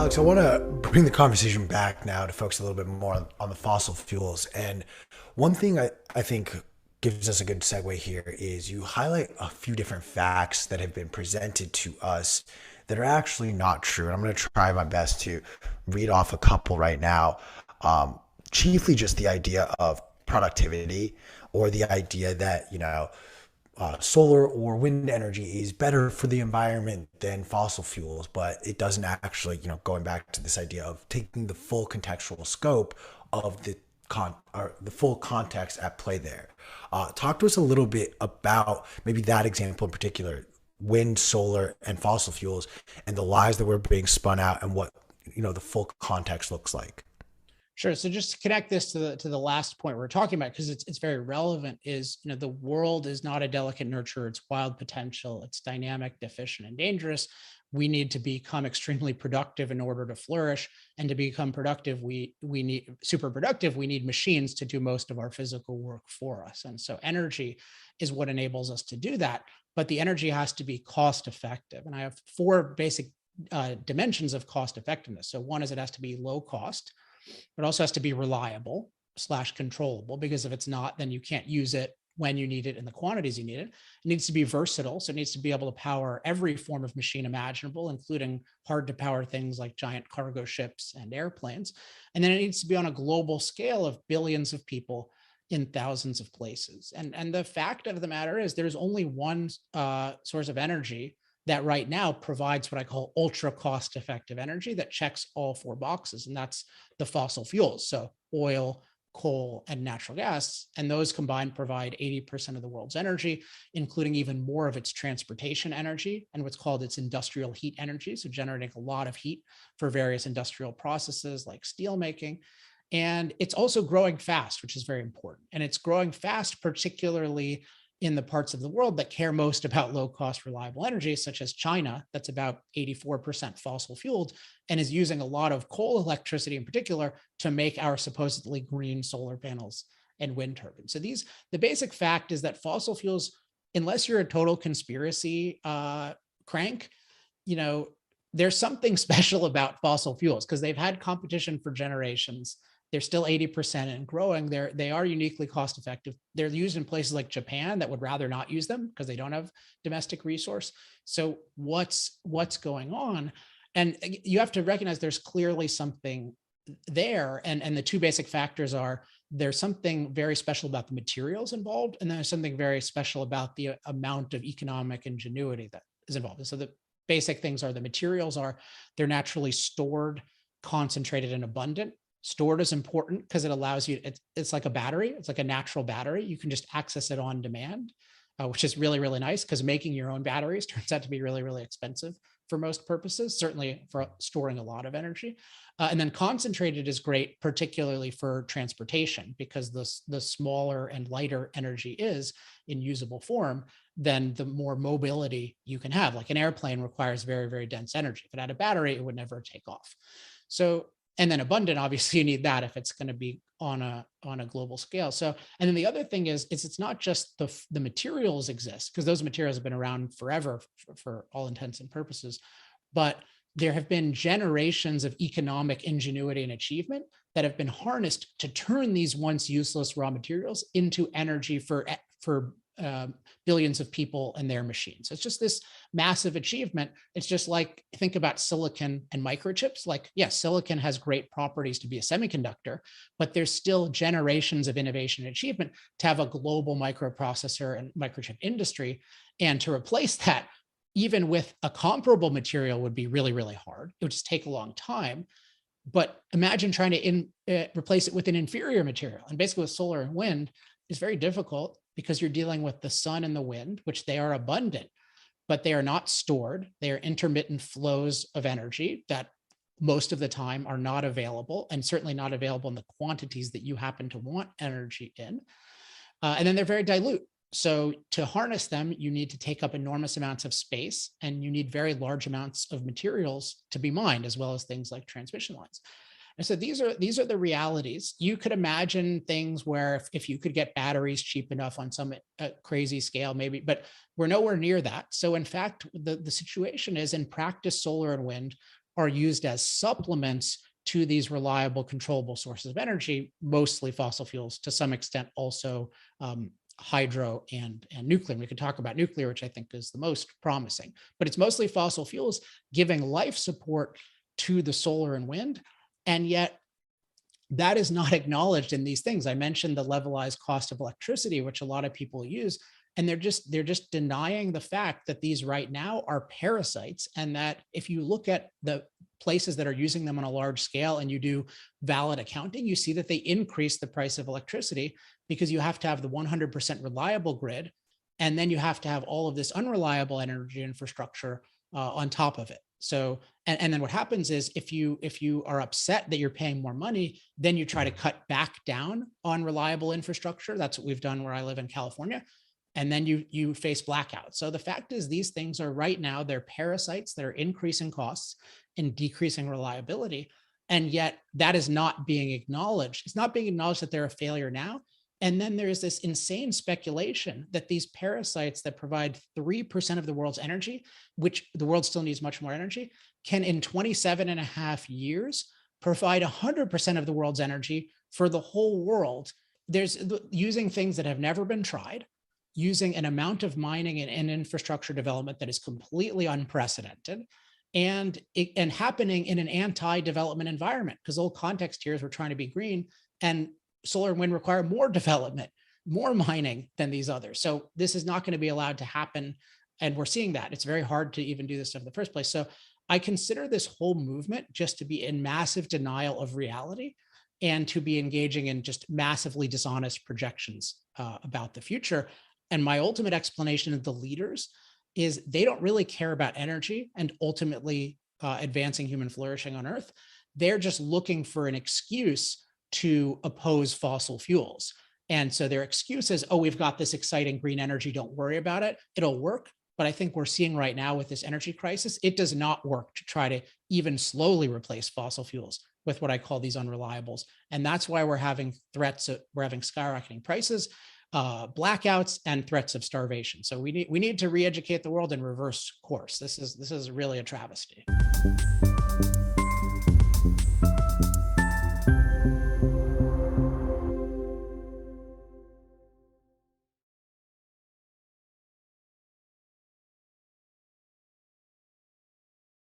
Alex, I want to bring the conversation back now to focus a little bit more on the fossil fuels. And one thing I think gives us a good segue here is you highlight a few different facts that have been presented to us that are actually not true. And I'm going to try my best to read off a couple right now. Chiefly just the idea of productivity, or the idea that, solar or wind energy is better for the environment than fossil fuels, but it doesn't actually, going back to this idea of taking the full contextual scope of the full context at play there. Talk to us a little bit about maybe that example in particular, wind, solar, and fossil fuels, and the lies that were being spun out, and what the full context looks like. Sure. So just to connect this to the last point we're talking about, because it's very relevant, is the world is not a delicate nurture, it's wild potential, it's dynamic, deficient, and dangerous. We need to become extremely productive in order to flourish. And to become productive, we need super productive, we need machines to do most of our physical work for us. And so energy is what enables us to do that. But the energy has to be cost effective. And I have four basic dimensions of cost effectiveness. So one is it has to be low cost. It also has to be reliable / controllable, because if it's not, then you can't use it when you need it in the quantities you need it. It needs to be versatile. So it needs to be able to power every form of machine imaginable, including hard to power things like giant cargo ships and airplanes. And then it needs to be on a global scale of billions of people in thousands of places. And the fact of the matter is there's only one source of energy that right now provides what I call ultra cost effective energy that checks all four boxes. And that's the fossil fuels. So oil, coal, and natural gas. And those combined provide 80% of the world's energy, including even more of its transportation energy and what's called its industrial heat energy. So generating a lot of heat for various industrial processes like steel making. And it's also growing fast, which is very important. And it's growing fast, particularly in the parts of the world that care most about low cost, reliable energy, such as China, that's about 84% fossil fueled and is using a lot of coal electricity in particular to make our supposedly green solar panels and wind turbines. So the basic fact is that fossil fuels, unless you're a total conspiracy crank, there's something special about fossil fuels because they've had competition for generations. They're still 80% and growing. They are uniquely cost effective. They're used in places like Japan that would rather not use them because they don't have domestic resource. So what's going on? And you have to recognize there's clearly something there. And the two basic factors are there's something very special about the materials involved, and there's something very special about the amount of economic ingenuity that is involved. And so the basic things are the materials are they're naturally stored, concentrated, and abundant. Stored is important because it allows you, it's like a battery. It's like a natural battery. You can just access it on demand, which is really, really nice because making your own batteries turns out to be really, really expensive for most purposes, certainly for storing a lot of energy. And then concentrated is great, particularly for transportation, because the smaller and lighter energy is in usable form, then the more mobility you can have. Like an airplane requires very, very dense energy. If it had a battery, it would never take off. So and then abundant, obviously you need that if it's going to be on a global scale. So, and then the other thing is it's not just the materials exist, because those materials have been around forever for all intents and purposes, but there have been generations of economic ingenuity and achievement that have been harnessed to turn these once useless raw materials into energy for billions of people and their machines. It's just this massive achievement. It's just like, think about silicon and microchips. Like, yes, silicon has great properties to be a semiconductor, but there's still generations of innovation and achievement to have a global microprocessor and microchip industry. And to replace that, even with a comparable material, would be really, really hard. It would just take a long time. But imagine trying to replace it with an inferior material. And basically with solar and wind, it's very difficult because you're dealing with the sun and the wind, which they are abundant, but they are not stored. They are intermittent flows of energy that most of the time are not available, and certainly not available in the quantities that you happen to want energy in. And then they're very dilute. So to harness them, you need to take up enormous amounts of space, and you need very large amounts of materials to be mined, as well as things like transmission lines. And so these are the realities. You could imagine things where if you could get batteries cheap enough on some crazy scale, maybe, but we're nowhere near that. So in fact, the situation is, in practice, solar and wind are used as supplements to these reliable, controllable sources of energy, mostly fossil fuels, to some extent also hydro and nuclear. We could talk about nuclear, which I think is the most promising, but it's mostly fossil fuels giving life support to the solar and wind. And yet that is not acknowledged in these things. I mentioned the levelized cost of electricity, which a lot of people use, and they're just denying the fact that these right now are parasites, and that if you look at the places that are using them on a large scale and you do valid accounting, you see that they increase the price of electricity because you have to have the 100% reliable grid, and then you have to have all of this unreliable energy infrastructure on top of it. So, and then what happens is if you are upset that you're paying more money, then you try to cut back down on reliable infrastructure. That's what we've done where I live in California. And then you face blackouts. So the fact is, these things are right now, they're parasites that are increasing costs and decreasing reliability. And yet that is not being acknowledged. It's not being acknowledged that they're a failure now. And then there's this insane speculation that these parasites that provide 3% of the world's energy, which the world still needs much more energy, can in 27.5 years provide 100% of the world's energy for the whole world. There's using things that have never been tried, using an amount of mining and infrastructure development that is completely unprecedented, and happening in an anti-development environment, because the whole context here is we're trying to be green, and solar and wind require more development, more mining than these others. So this is not going to be allowed to happen. And we're seeing that. It's very hard to even do this stuff in the first place. So I consider this whole movement just to be in massive denial of reality and to be engaging in just massively dishonest projections about the future. And my ultimate explanation of the leaders is they don't really care about energy and ultimately advancing human flourishing on Earth. They're just looking for an excuse to oppose fossil fuels. And so their excuse is, oh, we've got this exciting green energy, don't worry about it, it'll work. But I think we're seeing right now with this energy crisis, it does not work to try to even slowly replace fossil fuels with what I call these unreliables. And that's why we're having skyrocketing prices, blackouts, and threats of starvation. So we need to re-educate the world and reverse course. This is really a travesty.